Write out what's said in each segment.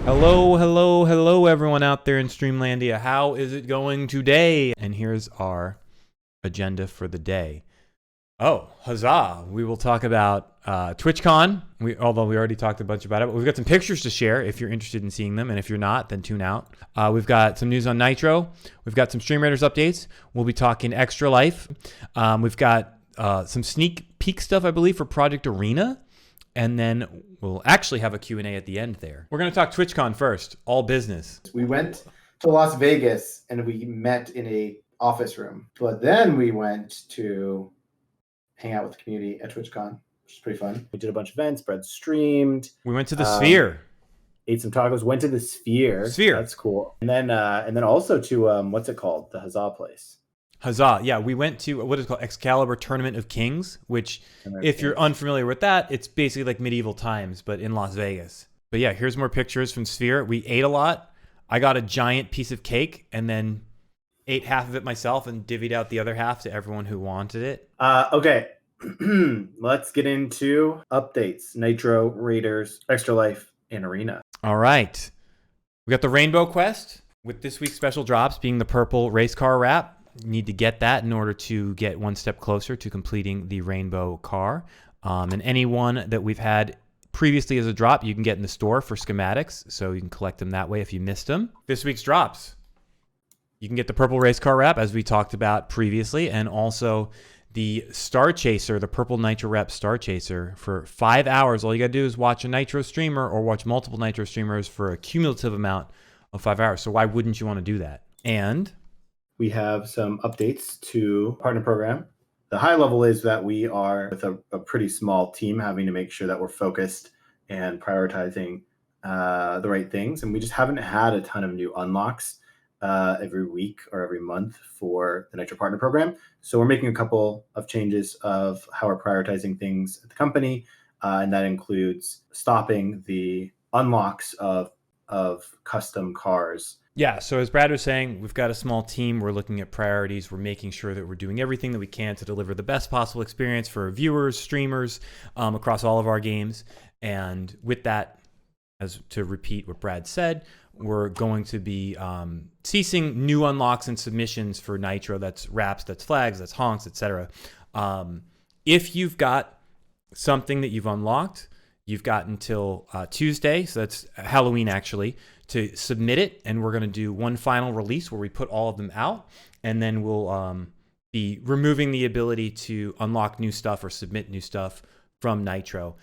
Hello, hello, hello, everyone out there in Streamlandia. How is it going today? And here's our agenda for the day. Oh, huzzah! We will talk about TwitchCon, although we already talked a bunch about it. But we've got some pictures to share if you're interested in seeing them. And if you're not, then tune out. We've got some news on Nitro. We've got some Stream Raiders updates. We'll be talking Extra Life. We've got some sneak peek stuff, I believe, for Project Arena. And then we'll actually have a Q&A at the end there. We're going to talk TwitchCon first, all business. We went to Las Vegas and we met in a office room. But then we went to hang out with the community at TwitchCon, which is pretty fun. We did a bunch of events, Brad streamed. We went to the Sphere. Ate some tacos, went to the Sphere. That's cool. And then also to, what's it called? The Huzzah place. Huzzah. Yeah, we went to what is called Excalibur Tournament of Kings, which if you're unfamiliar with that, it's basically like medieval times, but in Las Vegas. But yeah, here's more pictures from Sphere. We ate a lot. I got a giant piece of cake and then ate half of it myself and divvied out the other half to everyone who wanted it. Okay. Let's get into updates. Nitro, Raiders, Extra Life, and Arena. All right. We got the Rainbow Quest with this week's special drops being the purple race car wrap. You need to get that in order to get one step closer to completing the rainbow car. And any one that we've had previously as a drop, you can get in the store for schematics, so you can collect them that way if you missed them. This week's drops. You can get the purple race car wrap, as we talked about previously, and also the Star Chaser, the purple Nitro wrap Star Chaser for 5 hours. All you got to do is watch a Nitro streamer or watch multiple Nitro streamers for a cumulative amount of 5 hours. So why wouldn't you want to do that? And we have some updates to partner program. The high level is that we are with a pretty small team having to make sure that we're focused and prioritizing the right things. And we just haven't had a ton of new unlocks every week or every month for the Nitro partner program. So we're making a couple of changes of how we're prioritizing things at the company. And that includes stopping the unlocks of custom cars. Yeah, so as Brad was saying, we've got a small team. We're looking at priorities. We're making sure that we're doing everything that we can to deliver the best possible experience for viewers, streamers, across all of our games. And with that, as to repeat what Brad said, we're going to be ceasing new unlocks and submissions for Nitro. That's wraps, that's flags, that's honks, etc. If you've got something that you've unlocked, you've got until Tuesday, so that's Halloween actually, to submit it, and we're going to do one final release where we put all of them out, and then we'll be removing the ability to unlock new stuff or submit new stuff from Nitro.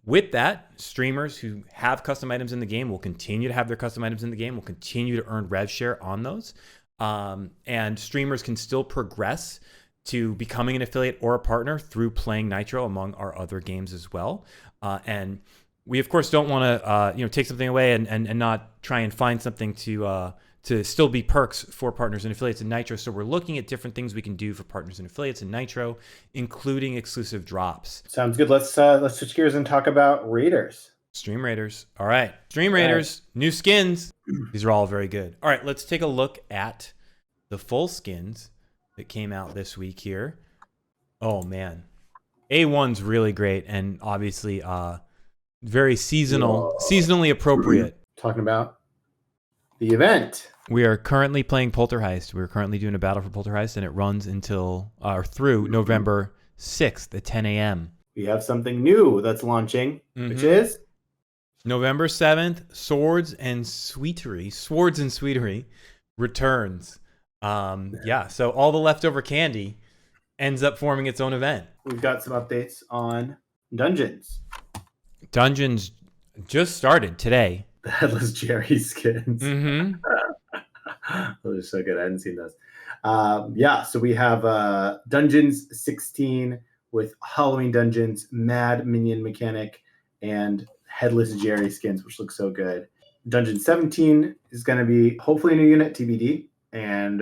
With that, streamers who have custom items in the game will continue to have their custom items in the game, will continue to earn rev share on those, and streamers can still progress to becoming an affiliate or a partner through playing Nitro among our other games as well. And we, of course, don't want to take something away and not try and find something to still be perks for partners and affiliates in Nitro. So we're looking at different things we can do for partners and affiliates in Nitro, including exclusive drops. Sounds good. Let's switch gears and talk about Raiders. Stream Raiders. All right. Stream Raiders, new skins. These are all very good. All right, let's take a look at the full skins that came out this week here. Oh, man. A1's really great and obviously very seasonally appropriate. Talking about the event. We are currently playing Poltergeist. We're currently doing a battle for Poltergeist, and it runs until through November 6th at 10 a.m. We have something new that's launching, which is November 7th, Swords and Sweetery returns. So all the leftover candy ends up forming its own event. We've got some updates on Dungeons. Dungeons just started today. The Headless Jerry skins. Those are so good. I hadn't seen those. So we have Dungeons 16 with Halloween Dungeons, Mad Minion mechanic, and Headless Jerry skins, which look so good. Dungeon 17 is going to be hopefully a new unit, TBD, and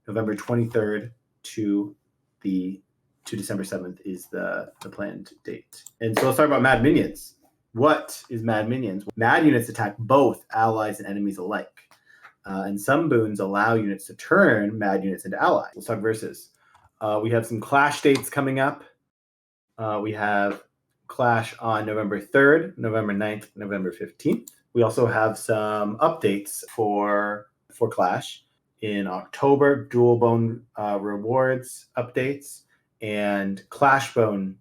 November 23rd to December 7th is the planned date. And so let's talk about Mad Minions. What is Mad Minions? Mad units attack both allies and enemies alike. And some boons allow units to turn Mad units into allies. Let's talk versus. We have some Clash dates coming up. We have Clash on November 3rd, November 9th, November 15th. We also have some updates for Clash. In October, Dual Bone rewards updates and Clash Bone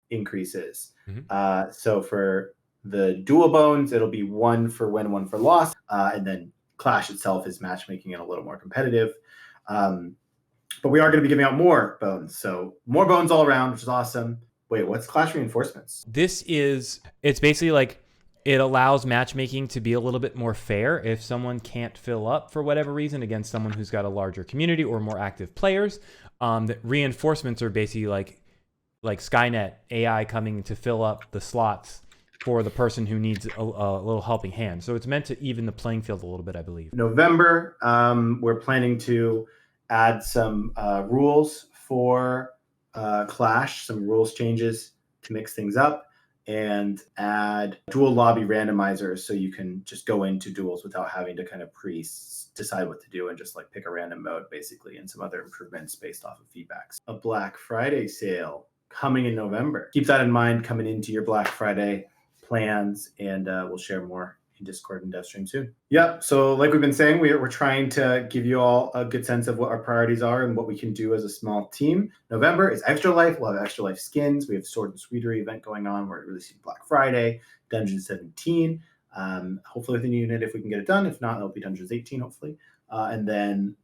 increases. So for the Dual Bones, it'll be 1 for win, 1 for loss. And then Clash itself is matchmaking and a little more competitive. But we are going to be giving out more bones. So more bones all around, which is awesome. Wait, what's Clash reinforcements? It's basically like it allows matchmaking to be a little bit more fair if someone can't fill up for whatever reason against someone who's got a larger community or more active players. That reinforcements are basically like Skynet AI coming to fill up the slots for the person who needs a little helping hand. So it's meant to even the playing field a little bit, I believe. November, we're planning to add some rules for Clash, some rules changes to mix things up, and add dual lobby randomizers so you can just go into duels without having to kind of decide what to do and just like pick a random mode basically, and some other improvements based off of feedbacks. A Black Friday sale coming in November. Keep that in mind coming into your Black Friday plans, and we'll share more in Discord and DevStream soon. Yep. So like we've been saying, we're trying to give you all a good sense of what our priorities are and what we can do as a small team. November is Extra Life. We'll have Extra Life skins. We have Sword and Sweetery event going on. We're releasing Black Friday, Dungeon 17. Hopefully within a unit if we can get it done. If not, it'll be Dungeons 18 hopefully. And then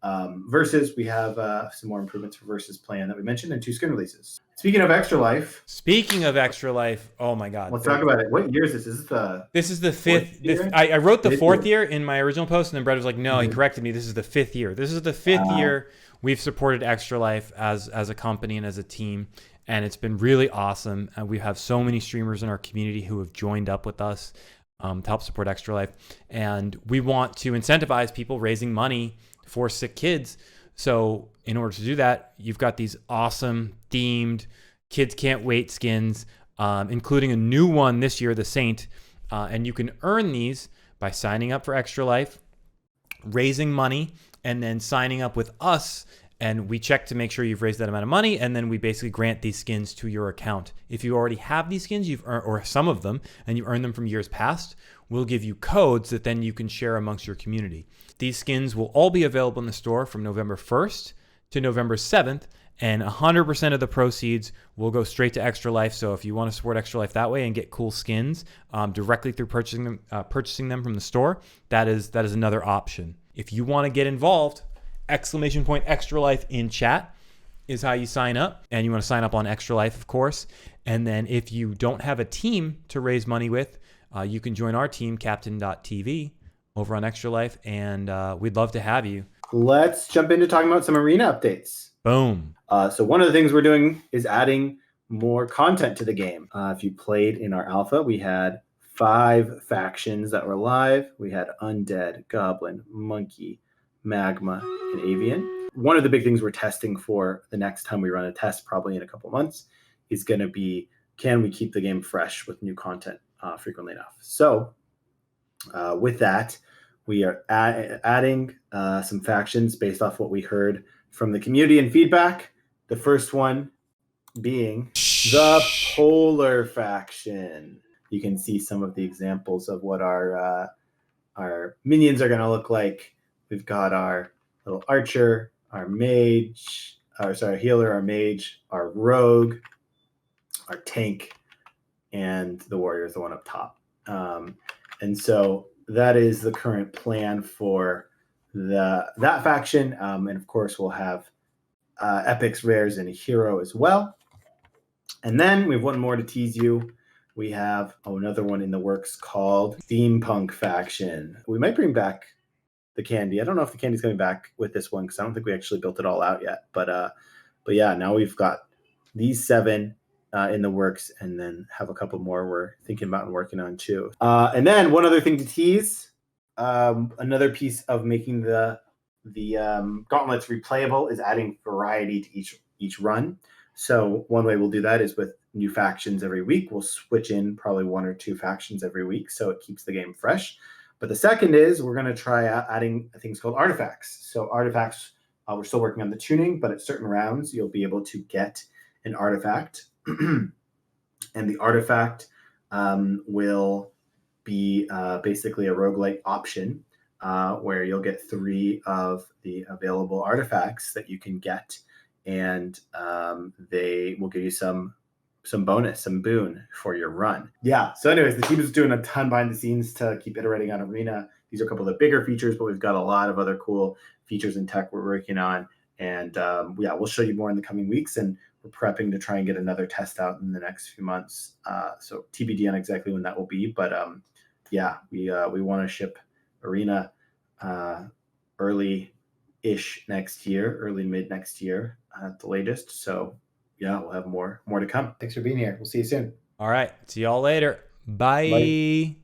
Versus, we have some more improvements for Versus plan that we mentioned, and 2 skin releases. Speaking of Extra Life, oh my God. Let's talk about it. What year is this? This is the 5th. I wrote the 4th year in my original post, and then Brett was like, no, he corrected me. This is the 5th year. This is the 5th year we've supported Extra Life as a company and as a team, and it's been really awesome. We have so many streamers in our community who have joined up with us to help support Extra Life, and we want to incentivize people raising money for sick kids. So in order to do that, you've got these awesome themed Kids Can't Wait skins, including a new one this year, the Saint, and you can earn these by signing up for Extra Life, raising money, and then signing up with us, and we check to make sure you've raised that amount of money, and then we basically grant these skins to your account. If you already have these skins, you've earned, or some of them, and you earned them from years past, we'll give you codes that then you can share amongst your community. These skins will all be available in the store from November 1st to November 7th, and 100% of the proceeds will go straight to Extra Life. So if you want to support Extra Life that way and get cool skins directly through purchasing them from the store, that is another option. If you want to get involved, !Extra Life in chat is how you sign up, and you want to sign up on Extra Life, of course. And then if you don't have a team to raise money with, you can join our team, CaptainTV, over on Extra Life, and we'd love to have you. Let's jump into talking about some arena updates. Boom. So one of the things we're doing is adding more content to the game. If you played in our alpha, we had 5 factions that were live. We had Undead, Goblin, Monkey, Magma, and Avian. One of the big things we're testing for the next time we run a test, probably in a couple months, is going to be, can we keep the game fresh with new content frequently enough? So with that, we are adding some factions based off what we heard from the community and feedback. The first one being the Polar faction. You can see some of the examples of what our minions are going to look like. We've got our little archer, our mage, healer, our mage, our rogue, our tank, and the warrior is the one up top. And so that is the current plan for that faction. And of course, we'll have epics, rares, and a hero as well. And then we have one more to tease you. We have another one in the works called Steampunk faction. We might bring back the candy. I don't know if the candy's coming back with this one because I don't think we actually built it all out yet. But yeah, now we've got these 7 in the works, and then have a couple more we're thinking about and working on too. And then one other thing to tease, another piece of making the gauntlets replayable is adding variety to each run. So one way we'll do that is with new factions every week. We'll switch in probably 1 or 2 factions every week, so it keeps the game fresh. But the second is we're going to try adding things called artifacts. So artifacts, we're still working on the tuning, but at certain rounds, you'll be able to get an artifact. And the artifact will be basically a roguelike option where you'll get 3 of the available artifacts that you can get, and they will give you some bonus, some boon for your run. Yeah. So, anyways, the team is doing a ton behind the scenes to keep iterating on Arena. These are a couple of the bigger features, but we've got a lot of other cool features and tech we're working on. And yeah, we'll show you more in the coming weeks. And we're prepping to try and get another test out in the next few months. So TBD on exactly when that will be. But yeah, we want to ship Arena early-ish next year, early mid next year at the latest. So yeah, we'll have more to come. Thanks for being here. We'll see you soon. All right. See y'all later. Bye. Bye.